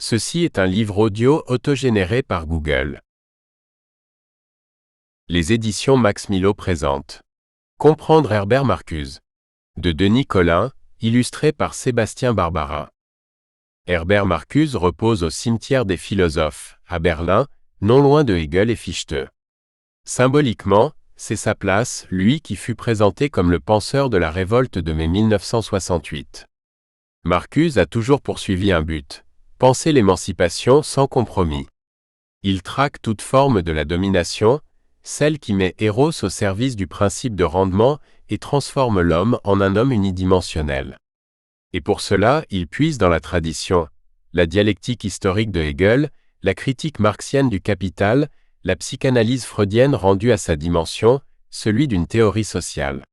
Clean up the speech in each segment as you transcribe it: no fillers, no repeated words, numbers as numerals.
Ceci est un livre audio autogénéré par Google. Les éditions Max Milo présentent Comprendre Herbert Marcuse de Denis Colin, illustré par Sébastien Barbara. Herbert Marcuse repose au cimetière des philosophes, à Berlin, non loin de Hegel et Fichte. Symboliquement, c'est sa place, lui qui fut présenté comme le penseur de la révolte de mai 1968. Marcuse a toujours poursuivi un but, penser l'émancipation sans compromis. Il traque toute forme de la domination, celle qui met Eros au service du principe de rendement et transforme l'homme en un homme unidimensionnel. Et pour cela, il puise dans la tradition, la dialectique historique de Hegel, la critique marxienne du capital, la psychanalyse freudienne rendue à sa dimension, celui d'une théorie sociale.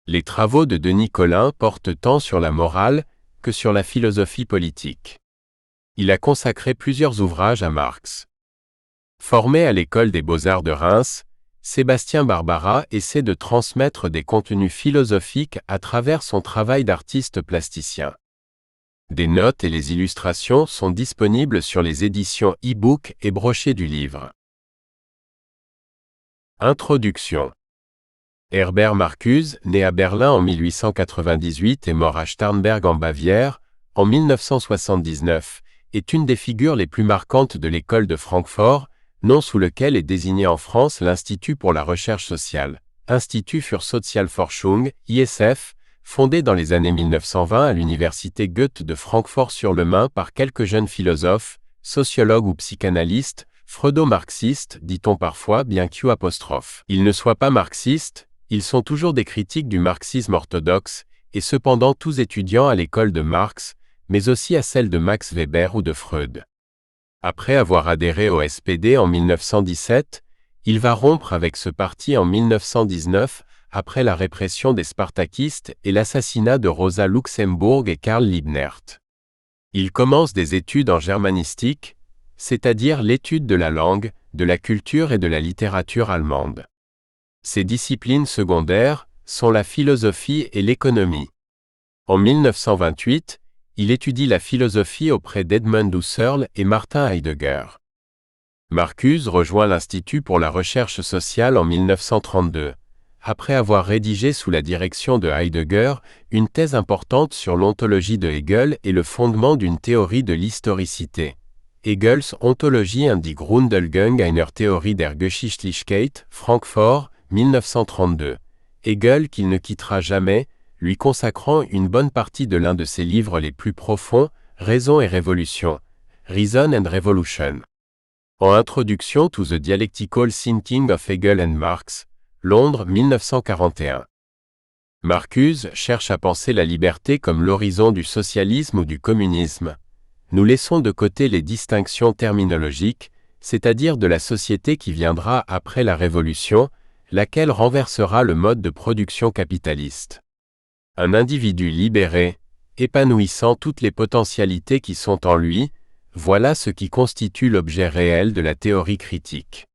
Les travaux de Denis Colin portent tant sur la morale que sur la philosophie politique. Il a consacré plusieurs ouvrages à Marx. Formé à l'école des beaux-arts de Reims, Sébastien Barbara essaie de transmettre des contenus philosophiques à travers son travail d'artiste plasticien. Des notes et les illustrations sont disponibles sur les éditions e-book et brochets du livre. Introduction. Herbert Marcuse, né à Berlin en 1898 et mort à Starnberg en Bavière, en 1979, est une des figures les plus marquantes de l'école de Francfort, nom sous lequel est désigné en France l'Institut pour la recherche sociale, Institut für Sozialforschung, ISF, fondé dans les années 1920 à l'université Goethe de Francfort-sur-le-Main par quelques jeunes philosophes, sociologues ou psychanalystes, freudo-marxistes, dit-on parfois bien qu'ils ne soient pas marxistes, ils sont toujours des critiques du marxisme orthodoxe, et cependant tous étudiants à l'école de Marx, mais aussi à celle de Max Weber ou de Freud. Après avoir adhéré au SPD en 1917, il va rompre avec ce parti en 1919, après la répression des spartakistes et l'assassinat de Rosa Luxemburg et Karl Liebknecht. Il commence des études en germanistique, c'est-à-dire l'étude de la langue, de la culture et de la littérature allemande. Ses disciplines secondaires sont la philosophie et l'économie. En 1928, il étudie la philosophie auprès d'Edmund Husserl et Martin Heidegger. Marcuse rejoint l'Institut pour la recherche sociale en 1932, après avoir rédigé sous la direction de Heidegger une thèse importante sur l'ontologie de Hegel et le fondement d'une théorie de l'historicité. Hegels Ontologie und die Grundlegung einer Theorie der Geschichtlichkeit, Francfort, 1932. Hegel qu'il ne quittera jamais, lui consacrant une bonne partie de l'un de ses livres les plus profonds, Raison et Révolution, Reason and Revolution. En Introduction to the Dialectical Thinking of Hegel and Marx, Londres 1941. Marcuse cherche à penser la liberté comme l'horizon du socialisme ou du communisme. Nous laissons de côté les distinctions terminologiques, c'est-à-dire de la société qui viendra après la Révolution, laquelle renversera le mode de production capitaliste. Un individu libéré, épanouissant toutes les potentialités qui sont en lui, voilà ce qui constitue l'objet réel de la théorie critique.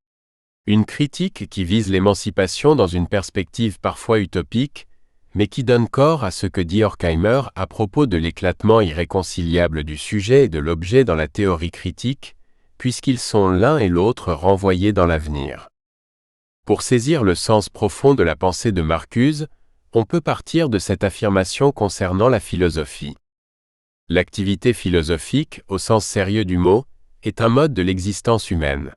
Une critique qui vise l'émancipation dans une perspective parfois utopique, mais qui donne corps à ce que dit Horkheimer à propos de l'éclatement irréconciliable du sujet et de l'objet dans la théorie critique, puisqu'ils sont l'un et l'autre renvoyés dans l'avenir. Pour saisir le sens profond de la pensée de Marcuse, on peut partir de cette affirmation concernant la philosophie. L'activité philosophique, au sens sérieux du mot, est un mode de l'existence humaine.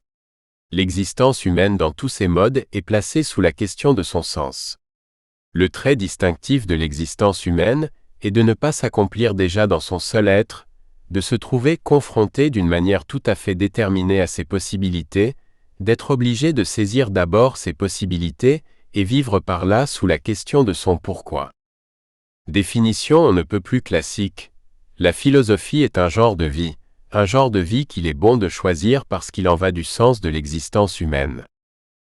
L'existence humaine dans tous ses modes est placée sous la question de son sens. Le trait distinctif de l'existence humaine est de ne pas s'accomplir déjà dans son seul être, de se trouver confronté d'une manière tout à fait déterminée à ses possibilités, d'être obligé de saisir d'abord ses possibilités et vivre par là sous la question de son pourquoi. Définition on ne peut plus classique. La philosophie est un genre de vie qu'il est bon de choisir parce qu'il en va du sens de l'existence humaine.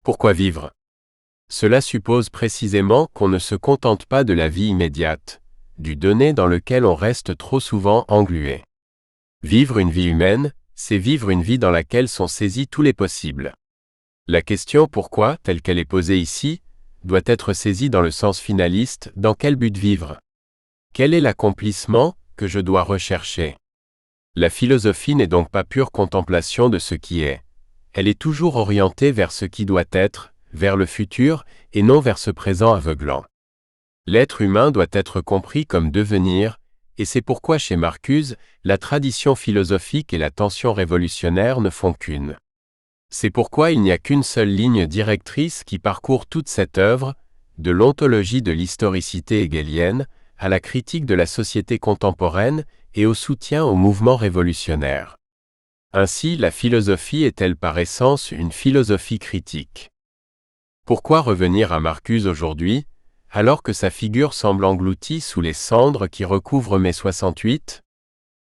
Pourquoi vivre ? Cela suppose précisément qu'on ne se contente pas de la vie immédiate, du donné dans lequel on reste trop souvent englué. Vivre une vie humaine, c'est vivre une vie dans laquelle sont saisis tous les possibles. La question pourquoi, telle qu'elle est posée ici, doit être saisie dans le sens finaliste, dans quel but vivre ? Quel est l'accomplissement que je dois rechercher ? La philosophie n'est donc pas pure contemplation de ce qui est. Elle est toujours orientée vers ce qui doit être, vers le futur, et non vers ce présent aveuglant. L'être humain doit être compris comme devenir, et c'est pourquoi chez Marcuse, la tradition philosophique et la tension révolutionnaire ne font qu'une. C'est pourquoi il n'y a qu'une seule ligne directrice qui parcourt toute cette œuvre, de l'ontologie de l'historicité hegélienne, à la critique de la société contemporaine et au soutien au mouvement révolutionnaire. Ainsi, la philosophie est-elle par essence une philosophie critique. Pourquoi revenir à Marcuse aujourd'hui, alors que sa figure semble engloutie sous les cendres qui recouvrent mai 68?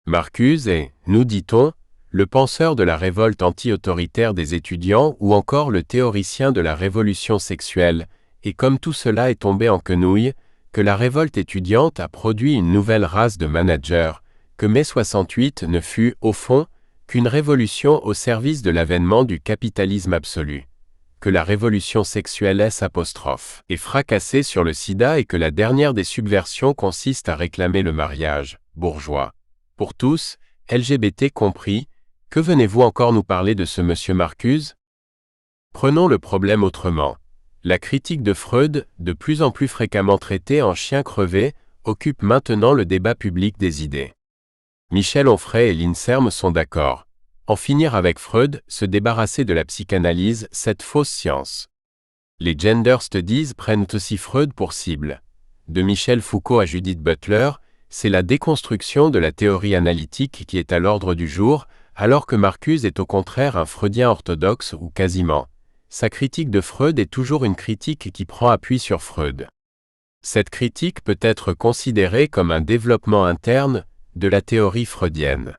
Marcuse est, nous dit-on, le penseur de la révolte anti-autoritaire des étudiants ou encore le théoricien de la révolution sexuelle, et comme tout cela est tombé en quenouille, que la révolte étudiante a produit une nouvelle race de managers, que mai 68 ne fut, au fond, qu'une révolution au service de l'avènement du capitalisme absolu, que la révolution sexuelle est fracassée sur le sida et que la dernière des subversions consiste à réclamer le mariage, bourgeois. Pour tous, LGBT compris, que venez-vous encore nous parler de ce monsieur Marcuse? Prenons le problème autrement. La critique de Freud, de plus en plus fréquemment traitée en chien crevé, occupe maintenant le débat public des idées. Michel Onfray et l'INSERM sont d'accord. En finir avec Freud, se débarrasser de la psychanalyse, cette fausse science. Les gender studies prennent aussi Freud pour cible. De Michel Foucault à Judith Butler, c'est la déconstruction de la théorie analytique qui est à l'ordre du jour, alors que Marcuse est au contraire un freudien orthodoxe ou quasiment. Sa critique de Freud est toujours une critique qui prend appui sur Freud. Cette critique peut être considérée comme un développement interne de la théorie freudienne.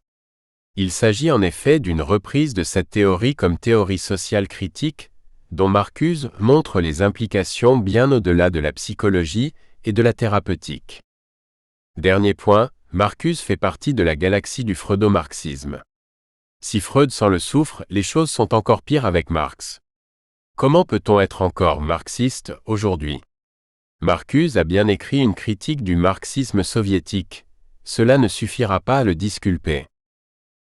Il s'agit en effet d'une reprise de cette théorie comme théorie sociale critique, dont Marcuse montre les implications bien au-delà de la psychologie et de la thérapeutique. Dernier point, Marcuse fait partie de la galaxie du freudo-marxisme. Si Freud s'en le souffre, les choses sont encore pires avec Marx. Comment peut-on être encore marxiste aujourd'hui? Marcuse a bien écrit une critique du marxisme soviétique. Cela ne suffira pas à le disculper.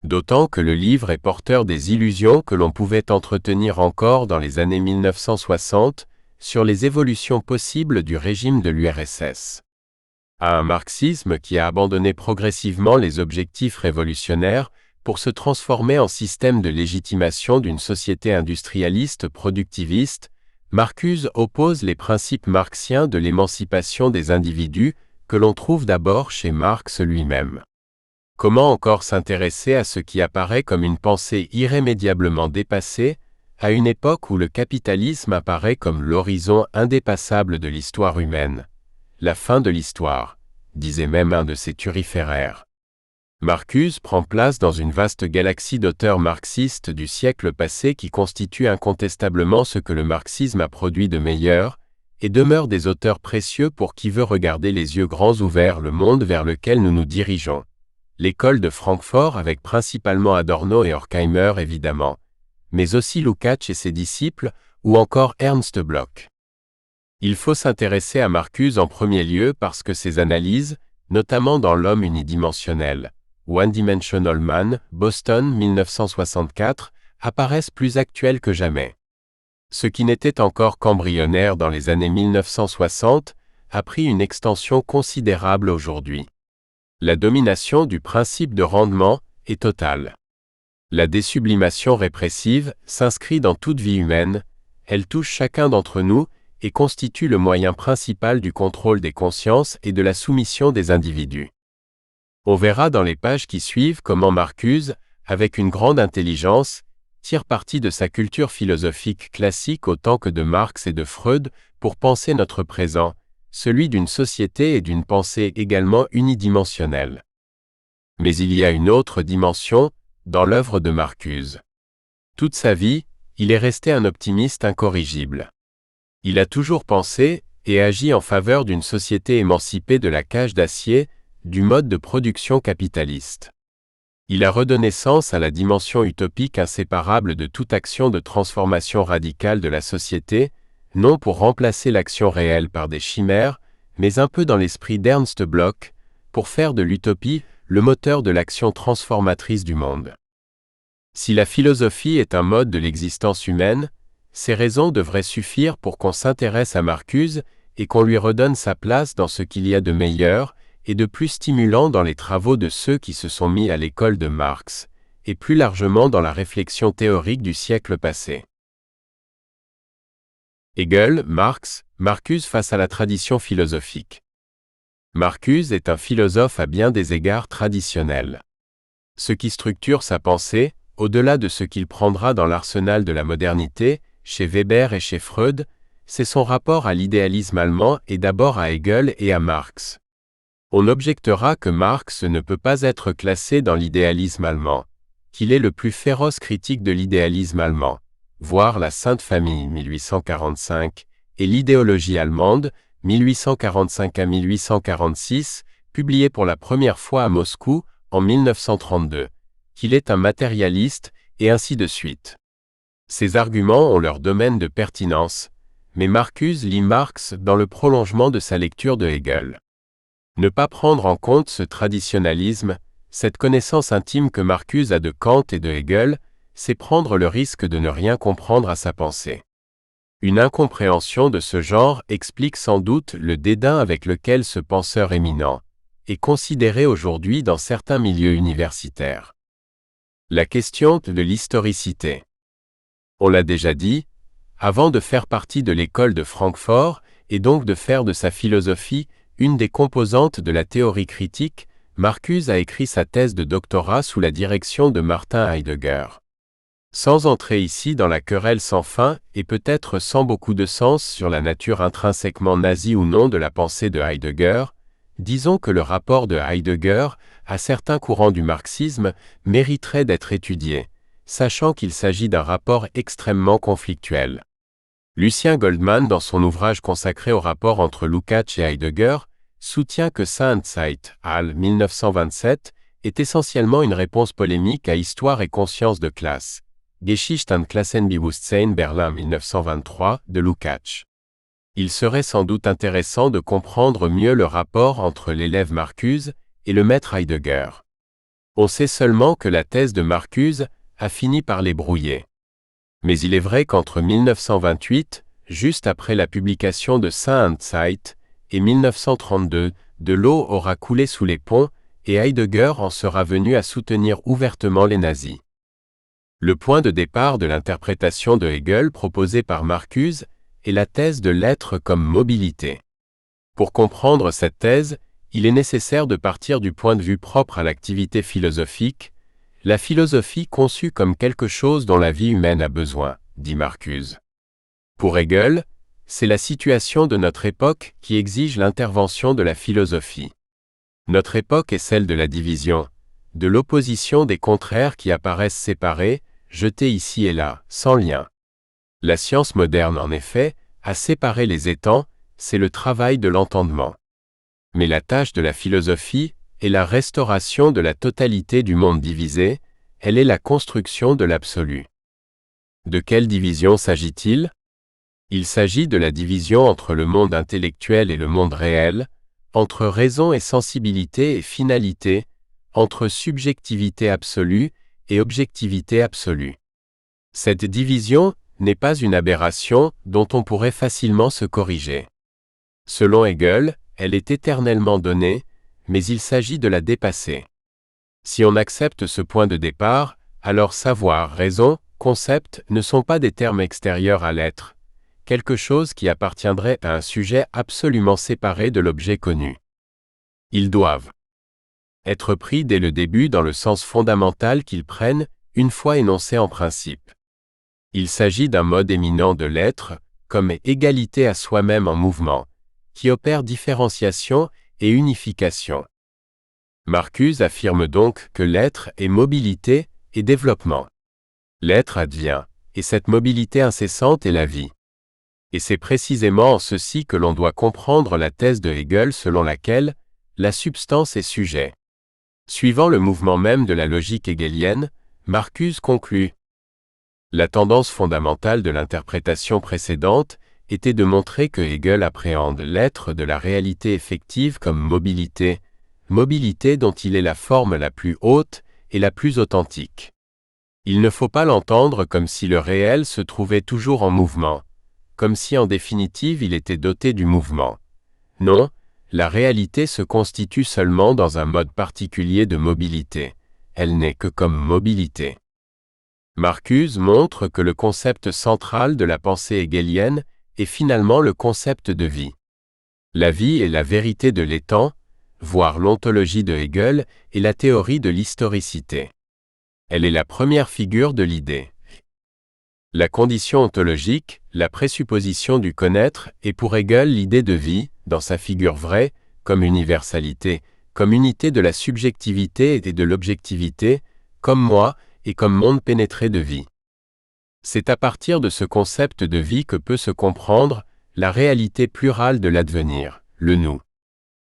D'autant que le livre est porteur des illusions que l'on pouvait entretenir encore dans les années 1960 sur les évolutions possibles du régime de l'URSS. À un marxisme qui a abandonné progressivement les objectifs révolutionnaires pour se transformer en système de légitimation d'une société industrialiste productiviste, Marcuse oppose les principes marxiens de l'émancipation des individus que l'on trouve d'abord chez Marx lui-même. Comment encore s'intéresser à ce qui apparaît comme une pensée irrémédiablement dépassée, à une époque où le capitalisme apparaît comme l'horizon indépassable de l'histoire humaine? La fin de l'histoire, disait même un de ses turiféraires. Marcuse prend place dans une vaste galaxie d'auteurs marxistes du siècle passé qui constituent incontestablement ce que le marxisme a produit de meilleur, et demeurent des auteurs précieux pour qui veut regarder les yeux grands ouverts le monde vers lequel nous nous dirigeons. L'école de Francfort avec principalement Adorno et Horkheimer évidemment, mais aussi Lukács et ses disciples, ou encore Ernst Bloch. Il faut s'intéresser à Marcuse en premier lieu parce que ses analyses, notamment dans L'homme unidimensionnel, One Dimensional Man, Boston 1964, apparaissent plus actuelles que jamais. Ce qui n'était encore qu'embryonnaire dans les années 1960 a pris une extension considérable aujourd'hui. La domination du principe de rendement est totale. La désublimation répressive s'inscrit dans toute vie humaine, elle touche chacun d'entre nous et constitue le moyen principal du contrôle des consciences et de la soumission des individus. On verra dans les pages qui suivent comment Marcuse, avec une grande intelligence, tire parti de sa culture philosophique classique autant que de Marx et de Freud pour penser notre présent, celui d'une société et d'une pensée également unidimensionnelle. Mais il y a une autre dimension dans l'œuvre de Marcuse. Toute sa vie, il est resté un optimiste incorrigible. Il a toujours pensé et agi en faveur d'une société émancipée de la cage d'acier, du mode de production capitaliste. Il a redonné sens à la dimension utopique inséparable de toute action de transformation radicale de la société, non pour remplacer l'action réelle par des chimères, mais un peu dans l'esprit d'Ernst Bloch, pour faire de l'utopie le moteur de l'action transformatrice du monde. Si la philosophie est un mode de l'existence humaine, ces raisons devraient suffire pour qu'on s'intéresse à Marcuse et qu'on lui redonne sa place dans ce qu'il y a de meilleur et de plus stimulant dans les travaux de ceux qui se sont mis à l'école de Marx, et plus largement dans la réflexion théorique du siècle passé. Hegel, Marx, Marcuse face à la tradition philosophique. Marcuse est un philosophe à bien des égards traditionnel. Ce qui structure sa pensée, au-delà de ce qu'il prendra dans l'arsenal de la modernité, chez Weber et chez Freud, c'est son rapport à l'idéalisme allemand et d'abord à Hegel et à Marx. On objectera que Marx ne peut pas être classé dans l'idéalisme allemand, qu'il est le plus féroce critique de l'idéalisme allemand, voire la Sainte Famille 1845 et l'idéologie allemande 1845 à 1846, publiée pour la première fois à Moscou en 1932, qu'il est un matérialiste et ainsi de suite. Ces arguments ont leur domaine de pertinence, mais Marcuse lit Marx dans le prolongement de sa lecture de Hegel. Ne pas prendre en compte ce traditionnalisme, cette connaissance intime que Marcuse a de Kant et de Hegel, c'est prendre le risque de ne rien comprendre à sa pensée. Une incompréhension de ce genre explique sans doute le dédain avec lequel ce penseur éminent est considéré aujourd'hui dans certains milieux universitaires. La question de l'historicité. On l'a déjà dit, avant de faire partie de l'école de Francfort et donc de faire de sa philosophie une des composantes de la théorie critique, Marcuse a écrit sa thèse de doctorat sous la direction de Martin Heidegger. Sans entrer ici dans la querelle sans fin et peut-être sans beaucoup de sens sur la nature intrinsèquement nazie ou non de la pensée de Heidegger, disons que le rapport de Heidegger à certains courants du marxisme mériterait d'être étudié, sachant qu'il s'agit d'un rapport extrêmement conflictuel. Lucien Goldman, dans son ouvrage consacré au rapport entre Lukács et Heidegger, soutient que Sein und Zeit, Halle 1927, est essentiellement une réponse polémique à Histoire et conscience de classe, Geschichte und Klassenbewusstsein Berlin 1923, de Lukács. Il serait sans doute intéressant de comprendre mieux le rapport entre l'élève Marcuse et le maître Heidegger. On sait seulement que la thèse de Marcuse a fini par les brouiller. Mais il est vrai qu'entre 1928, juste après la publication de Sein und Zeit, et 1932, de l'eau aura coulé sous les ponts, et Heidegger en sera venu à soutenir ouvertement les nazis. Le point de départ de l'interprétation de Hegel proposée par Marcuse est la thèse de l'être comme mobilité. Pour comprendre cette thèse, il est nécessaire de partir du point de vue propre à l'activité philosophique, la philosophie conçue comme quelque chose dont la vie humaine a besoin, dit Marcuse. Pour Hegel, c'est la situation de notre époque qui exige l'intervention de la philosophie. Notre époque est celle de la division, de l'opposition des contraires qui apparaissent séparés, jetés ici et là, sans lien. La science moderne, en effet, a séparé les étangs, c'est le travail de l'entendement. Mais la tâche de la philosophie est la restauration de la totalité du monde divisé, elle est la construction de l'absolu. De quelle division s'agit-il ? Il s'agit de la division entre le monde intellectuel et le monde réel, entre raison et sensibilité et finalité, entre subjectivité absolue et objectivité absolue. Cette division n'est pas une aberration dont on pourrait facilement se corriger. Selon Hegel, elle est éternellement donnée, mais il s'agit de la dépasser. Si on accepte ce point de départ, alors savoir, raison, concept ne sont pas des termes extérieurs à l'être, quelque chose qui appartiendrait à un sujet absolument séparé de l'objet connu. Ils doivent être pris dès le début dans le sens fondamental qu'ils prennent, une fois énoncés en principe. Il s'agit d'un mode éminent de l'être, comme égalité à soi-même en mouvement, qui opère différenciation et unification. Marcuse affirme donc que l'être est mobilité et développement. L'être advient, et cette mobilité incessante est la vie. Et c'est précisément en ceci que l'on doit comprendre la thèse de Hegel selon laquelle la substance est sujet. Suivant le mouvement même de la logique hegelienne, Marcuse conclut. La tendance fondamentale de l'interprétation précédente était de montrer que Hegel appréhende l'être de la réalité effective comme mobilité, mobilité dont il est la forme la plus haute et la plus authentique. Il ne faut pas l'entendre comme si le réel se trouvait toujours en mouvement, comme si en définitive il était doté du mouvement. Non, la réalité se constitue seulement dans un mode particulier de mobilité. Elle n'est que comme mobilité. Marcuse montre que le concept central de la pensée hegelienne est finalement le concept de vie. La vie est la vérité de l'étant, voire l'ontologie de Hegel et la théorie de l'historicité. Elle est la première figure de l'idée. La condition ontologique, la présupposition du connaître, est pour Hegel l'idée de vie, dans sa figure vraie, comme universalité, comme unité de la subjectivité et de l'objectivité, comme moi et comme monde pénétré de vie. C'est à partir de ce concept de vie que peut se comprendre la réalité plurale de l'advenir, le nous.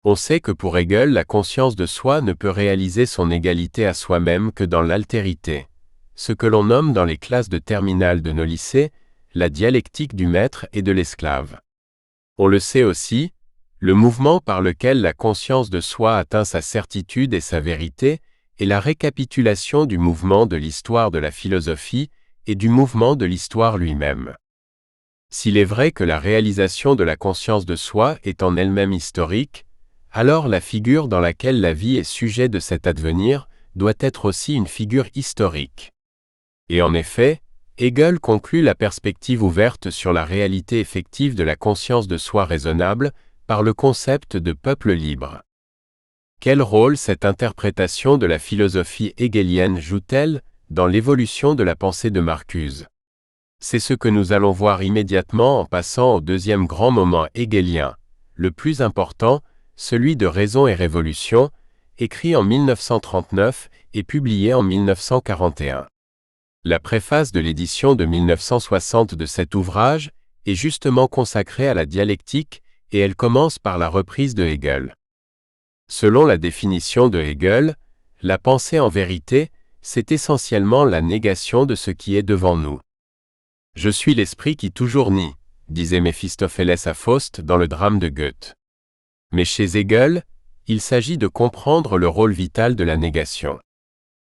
On sait que pour Hegel, la conscience de soi ne peut réaliser son égalité à soi-même que dans l'altérité, ce que l'on nomme dans les classes de terminale de nos lycées, la dialectique du maître et de l'esclave. On le sait aussi, le mouvement par lequel la conscience de soi atteint sa certitude et sa vérité est la récapitulation du mouvement de l'histoire de la philosophie et du mouvement de l'histoire lui-même. S'il est vrai que la réalisation de la conscience de soi est en elle-même historique, alors la figure dans laquelle la vie est sujet de cet advenir doit être aussi une figure historique. Et en effet, Hegel conclut la perspective ouverte sur la réalité effective de la conscience de soi raisonnable par le concept de peuple libre. Quel rôle cette interprétation de la philosophie hegelienne joue-t-elle dans l'évolution de la pensée de Marcuse? C'est ce que nous allons voir immédiatement en passant au deuxième grand moment hegelien, le plus important, celui de Raison et Révolution, écrit en 1939 et publié en 1941. La préface de l'édition de 1960 de cet ouvrage est justement consacrée à la dialectique et elle commence par la reprise de Hegel. Selon la définition de Hegel, la pensée en vérité, c'est essentiellement la négation de ce qui est devant nous. « Je suis l'esprit qui toujours nie », disait Méphistophélès à Faust dans le drame de Goethe. Mais chez Hegel, il s'agit de comprendre le rôle vital de la négation.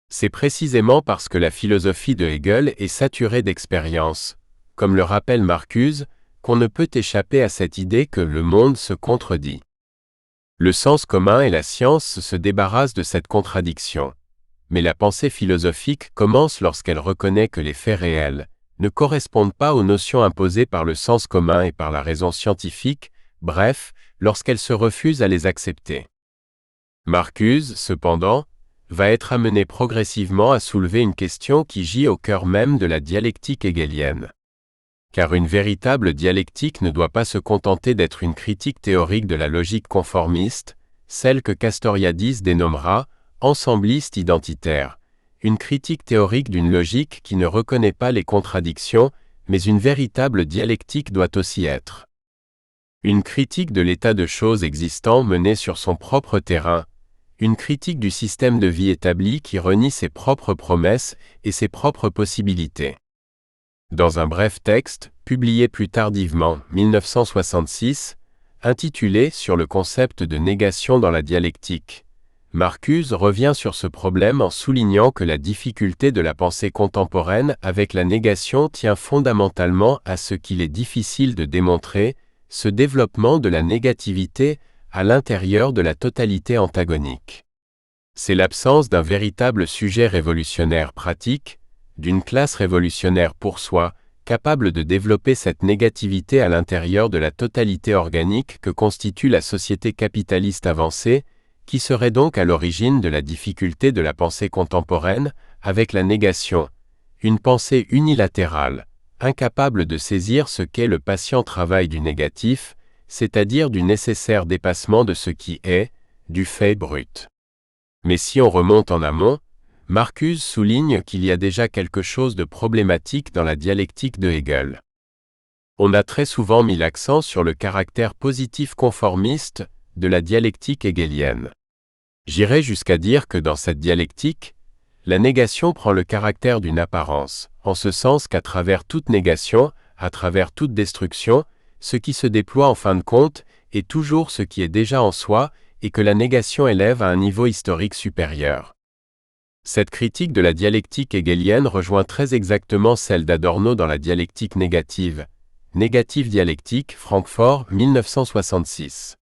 C'est précisément parce que la philosophie de Hegel est saturée d'expérience, comme le rappelle Marcuse, qu'on ne peut échapper à cette idée que le monde se contredit. Le sens commun et la science se débarrassent de cette contradiction. Mais la pensée philosophique commence lorsqu'elle reconnaît que les faits réels ne correspondent pas aux notions imposées par le sens commun et par la raison scientifique, bref, lorsqu'elle se refuse à les accepter. Marcuse, cependant, va être amené progressivement à soulever une question qui gît au cœur même de la dialectique hegelienne. Car une véritable dialectique ne doit pas se contenter d'être une critique théorique de la logique conformiste, celle que Castoriadis dénommera « ensembliste identitaire », une critique théorique d'une logique qui ne reconnaît pas les contradictions, mais une véritable dialectique doit aussi être. Une critique de l'état de choses existant menée sur son propre terrain, une critique du système de vie établi qui renie ses propres promesses et ses propres possibilités. Dans un bref texte, publié plus tardivement, 1966, intitulé « Sur le concept de négation dans la dialectique », Marcuse revient sur ce problème en soulignant que la difficulté de la pensée contemporaine avec la négation tient fondamentalement à ce qu'il est difficile de démontrer, ce développement de la négativité à l'intérieur de la totalité antagonique. C'est l'absence d'un véritable sujet révolutionnaire pratique, d'une classe révolutionnaire pour soi, capable de développer cette négativité à l'intérieur de la totalité organique que constitue la société capitaliste avancée, qui serait donc à l'origine de la difficulté de la pensée contemporaine, avec la négation, une pensée unilatérale, incapable de saisir ce qu'est le patient travail du négatif, c'est-à-dire du nécessaire dépassement de ce qui est, du fait brut. Mais si on remonte en amont, Marcuse souligne qu'il y a déjà quelque chose de problématique dans la dialectique de Hegel. On a très souvent mis l'accent sur le caractère positif conformiste de la dialectique hegelienne. J'irais jusqu'à dire que dans cette dialectique, la négation prend le caractère d'une apparence, en ce sens qu'à travers toute négation, à travers toute destruction, ce qui se déploie en fin de compte est toujours ce qui est déjà en soi et que la négation élève à un niveau historique supérieur. Cette critique de la dialectique hegelienne rejoint très exactement celle d'Adorno dans la dialectique négative. Négative dialectique, Francfort, 1966.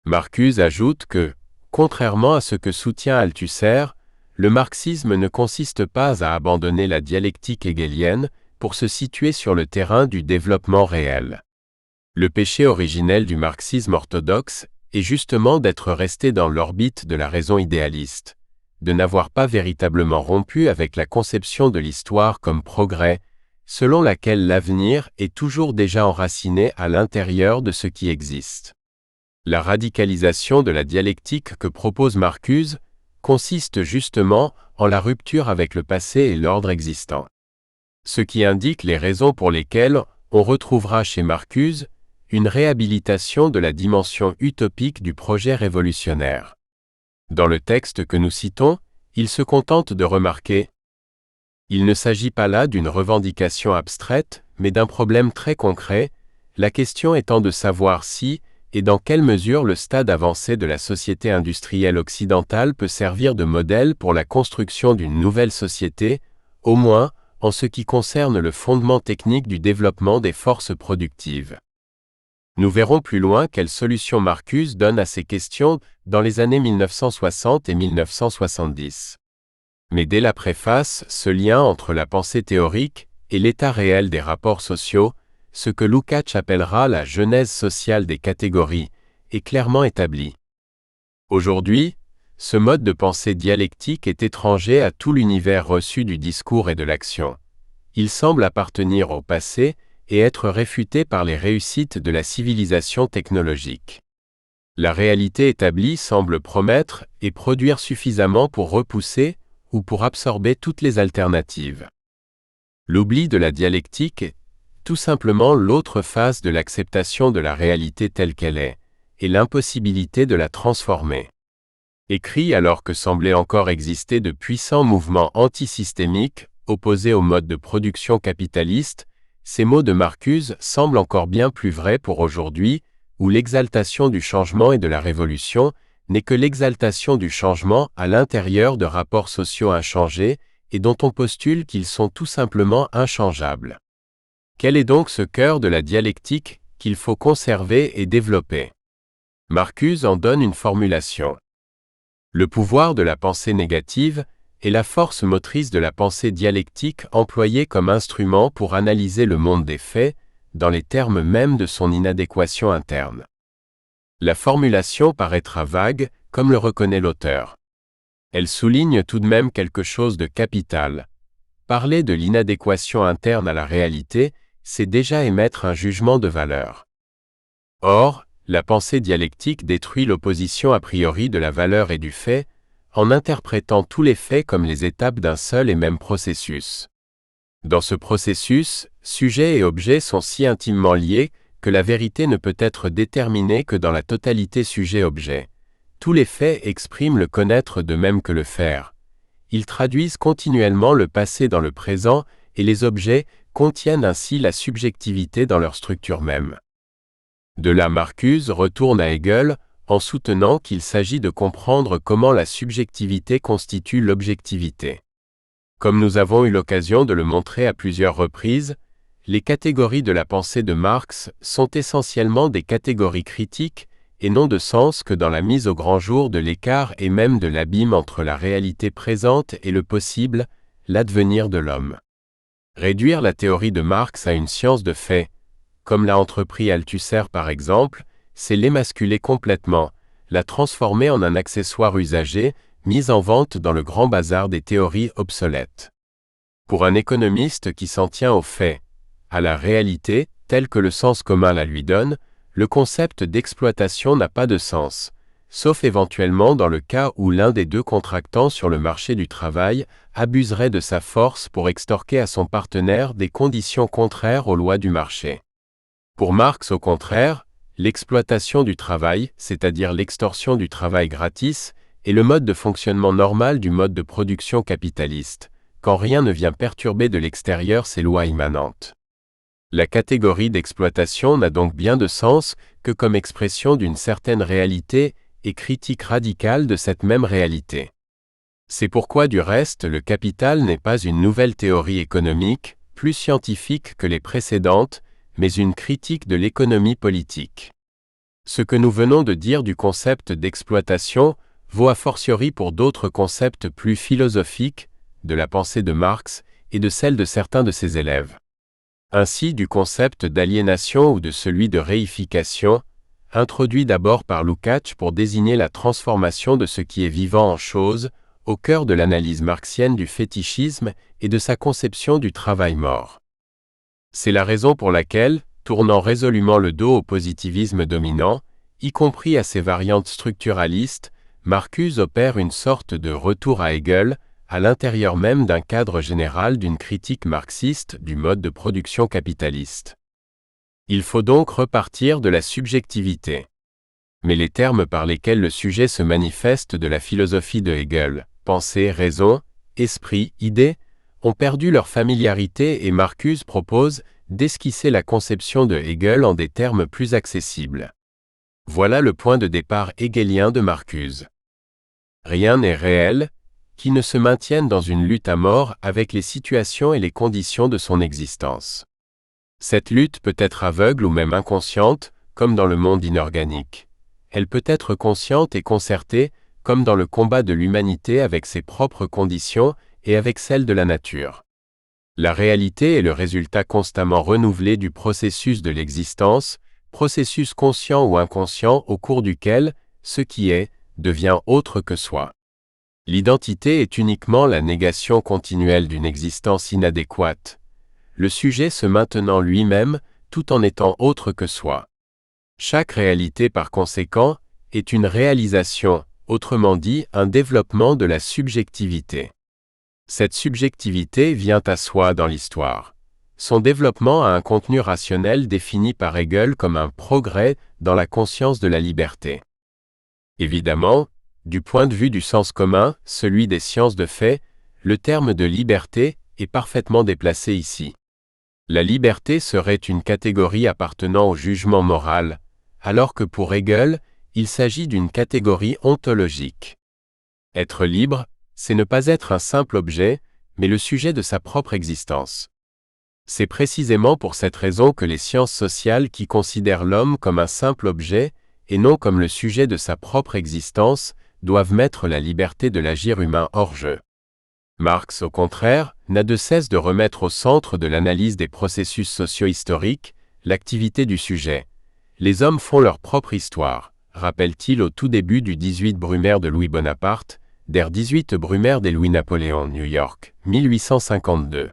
Marcuse ajoute que, contrairement à ce que soutient Althusser, le marxisme ne consiste pas à abandonner la dialectique hegelienne pour se situer sur le terrain du développement réel. Le péché originel du marxisme orthodoxe est justement d'être resté dans l'orbite de la raison idéaliste, de n'avoir pas véritablement rompu avec la conception de l'histoire comme progrès, selon laquelle l'avenir est toujours déjà enraciné à l'intérieur de ce qui existe. La radicalisation de la dialectique que propose Marcuse consiste justement en la rupture avec le passé et l'ordre existant. Ce qui indique les raisons pour lesquelles on retrouvera chez Marcuse une réhabilitation de la dimension utopique du projet révolutionnaire. Dans le texte que nous citons, il se contente de remarquer: il ne s'agit pas là d'une revendication abstraite, mais d'un problème très concret, la question étant de savoir si et dans quelle mesure le stade avancé de la société industrielle occidentale peut servir de modèle pour la construction d'une nouvelle société, au moins en ce qui concerne le fondement technique du développement des forces productives. Nous verrons plus loin quelle solution Marcuse donne à ces questions dans les années 1960 et 1970. Mais dès la préface, ce lien entre la pensée théorique et l'état réel des rapports sociaux, ce que Lukács appellera la genèse sociale des catégories, est clairement établi. Aujourd'hui, ce mode de pensée dialectique est étranger à tout l'univers reçu du discours et de l'action. Il semble appartenir au passé et être réfuté par les réussites de la civilisation technologique. La réalité établie semble promettre et produire suffisamment pour repousser ou pour absorber toutes les alternatives. L'oubli de la dialectique est tout simplement l'autre face de l'acceptation de la réalité telle qu'elle est, et l'impossibilité de la transformer. Écrit alors que semblaient encore exister de puissants mouvements antisystémiques opposés au mode de production capitaliste, ces mots de Marcuse semblent encore bien plus vrais pour aujourd'hui, où l'exaltation du changement et de la révolution n'est que l'exaltation du changement à l'intérieur de rapports sociaux inchangés et dont on postule qu'ils sont tout simplement inchangeables. Quel est donc ce cœur de la dialectique qu'il faut conserver et développer? Marcuse en donne une formulation. Le pouvoir de la pensée négative est la force motrice de la pensée dialectique employée comme instrument pour analyser le monde des faits, dans les termes mêmes de son inadéquation interne. La formulation paraîtra vague, comme le reconnaît l'auteur. Elle souligne tout de même quelque chose de capital. Parler de l'inadéquation interne à la réalité, c'est déjà émettre un jugement de valeur. Or, la pensée dialectique détruit l'opposition a priori de la valeur et du fait, en interprétant tous les faits comme les étapes d'un seul et même processus. Dans ce processus, sujet et objet sont si intimement liés que la vérité ne peut être déterminée que dans la totalité sujet-objet. Tous les faits expriment le connaître de même que le faire. Ils traduisent continuellement le passé dans le présent et les objets contiennent ainsi la subjectivité dans leur structure même. De là Marcuse retourne à Hegel en soutenant qu'il s'agit de comprendre comment la subjectivité constitue l'objectivité. Comme nous avons eu l'occasion de le montrer à plusieurs reprises, les catégories de la pensée de Marx sont essentiellement des catégories critiques et n'ont de sens que dans la mise au grand jour de l'écart et même de l'abîme entre la réalité présente et le possible, l'advenir de l'homme. Réduire la théorie de Marx à une science de fait, comme l'a entrepris Althusser par exemple, c'est l'émasculer complètement, la transformer en un accessoire usagé, mis en vente dans le grand bazar des théories obsolètes. Pour un économiste qui s'en tient aux faits, à la réalité, telle que le sens commun la lui donne, le concept d'exploitation n'a pas de sens, sauf éventuellement dans le cas où l'un des deux contractants sur le marché du travail abuserait de sa force pour extorquer à son partenaire des conditions contraires aux lois du marché. Pour Marx, au contraire, l'exploitation du travail, c'est-à-dire l'extorsion du travail gratis, est le mode de fonctionnement normal du mode de production capitaliste, quand rien ne vient perturber de l'extérieur ses lois immanentes. La catégorie d'exploitation n'a donc bien de sens que comme expression d'une certaine réalité et critique radicale de cette même réalité. C'est pourquoi du reste le capital n'est pas une nouvelle théorie économique, plus scientifique que les précédentes, mais une critique de l'économie politique. Ce que nous venons de dire du concept d'exploitation vaut a fortiori pour d'autres concepts plus philosophiques, de la pensée de Marx et de celle de certains de ses élèves. Ainsi du concept d'aliénation ou de celui de réification, introduit d'abord par Lukács pour désigner la transformation de ce qui est vivant en chose, au cœur de l'analyse marxienne du fétichisme et de sa conception du travail mort. C'est la raison pour laquelle, tournant résolument le dos au positivisme dominant, y compris à ses variantes structuralistes, Marcuse opère une sorte de retour à Hegel, à l'intérieur même d'un cadre général d'une critique marxiste du mode de production capitaliste. Il faut donc repartir de la subjectivité. Mais les termes par lesquels le sujet se manifeste de la philosophie de Hegel, pensée, raison, esprit, idée, ont perdu leur familiarité et Marcuse propose d'esquisser la conception de Hegel en des termes plus accessibles. Voilà le point de départ hegelien de Marcuse. Rien n'est réel, qui ne se maintienne dans une lutte à mort avec les situations et les conditions de son existence. Cette lutte peut être aveugle ou même inconsciente, comme dans le monde inorganique. Elle peut être consciente et concertée, comme dans le combat de l'humanité avec ses propres conditions et avec celles de la nature. La réalité est le résultat constamment renouvelé du processus de l'existence, processus conscient ou inconscient au cours duquel ce qui est devient autre que soi. L'identité est uniquement la négation continuelle d'une existence inadéquate, le sujet se maintenant lui-même tout en étant autre que soi. Chaque réalité par conséquent est une réalisation, autrement dit un développement de la subjectivité. Cette subjectivité vient à soi dans l'histoire. Son développement a un contenu rationnel défini par Hegel comme un progrès dans la conscience de la liberté. Évidemment, du point de vue du sens commun, celui des sciences de fait, le terme de liberté est parfaitement déplacé ici. La liberté serait une catégorie appartenant au jugement moral, alors que pour Hegel, il s'agit d'une catégorie ontologique. Être libre, c'est ne pas être un simple objet, mais le sujet de sa propre existence. C'est précisément pour cette raison que les sciences sociales qui considèrent l'homme comme un simple objet, et non comme le sujet de sa propre existence, doivent mettre la liberté de l'agir humain hors jeu. Marx, au contraire, n'a de cesse de remettre au centre de l'analyse des processus socio-historiques l'activité du sujet. Les hommes font leur propre histoire, rappelle-t-il au tout début du 18 Brumaire de Louis Bonaparte, der 18 Brumaire des Louis-Napoléon, New York, 1852.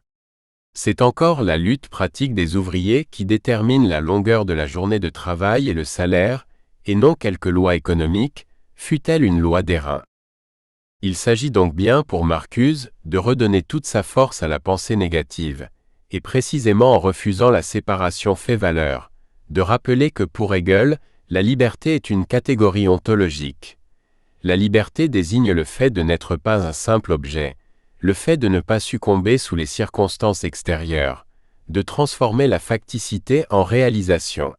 C'est encore la lutte pratique des ouvriers qui détermine la longueur de la journée de travail et le salaire, et non quelque loi économique, fût-elle une loi d'airain. Il s'agit donc bien pour Marcuse de redonner toute sa force à la pensée négative, et précisément en refusant la séparation fait-valeur, de rappeler que pour Hegel, la liberté est une catégorie ontologique. La liberté désigne le fait de n'être pas un simple objet, le fait de ne pas succomber sous les circonstances extérieures, de transformer la facticité en réalisation.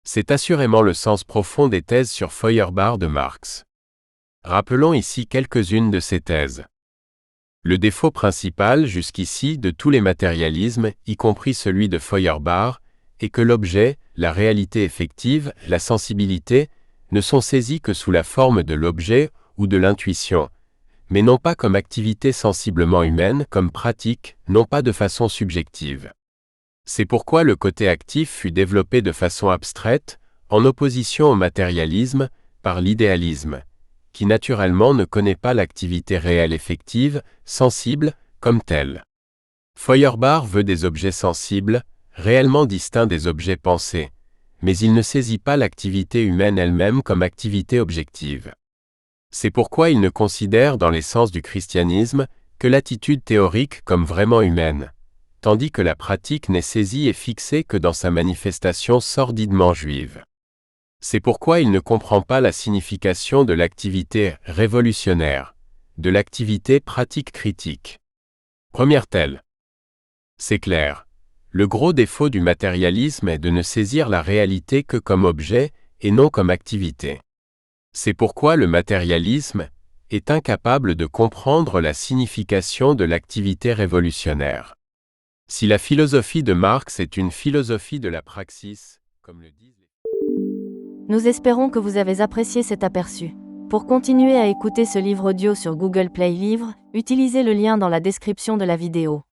C'est assurément le sens profond des thèses sur Feuerbach de Marx. Rappelons ici quelques-unes de ces thèses. Le défaut principal jusqu'ici de tous les matérialismes, y compris celui de Feuerbach, est que l'objet, la réalité effective, la sensibilité, ne sont saisis que sous la forme de l'objet ou de l'intuition, mais non pas comme activité sensiblement humaine, comme pratique, non pas de façon subjective. C'est pourquoi le côté actif fut développé de façon abstraite, en opposition au matérialisme, par l'idéalisme, qui naturellement ne connaît pas l'activité réelle effective, sensible, comme telle. Feuerbach veut des objets sensibles, réellement distincts des objets pensés, mais il ne saisit pas l'activité humaine elle-même comme activité objective. C'est pourquoi il ne considère dans l'essence du christianisme que l'attitude théorique comme vraiment humaine, tandis que la pratique n'est saisie et fixée que dans sa manifestation sordidement juive. C'est pourquoi il ne comprend pas la signification de l'activité révolutionnaire, de l'activité pratique critique. Première telle. C'est clair. Le gros défaut du matérialisme est de ne saisir la réalité que comme objet et non comme activité. C'est pourquoi le matérialisme est incapable de comprendre la signification de l'activité révolutionnaire. Si la philosophie de Marx est une philosophie de la praxis, comme le disent Nous espérons que vous avez apprécié cet aperçu. Pour continuer à écouter ce livre audio sur Google Play Livres, utilisez le lien dans la description de la vidéo.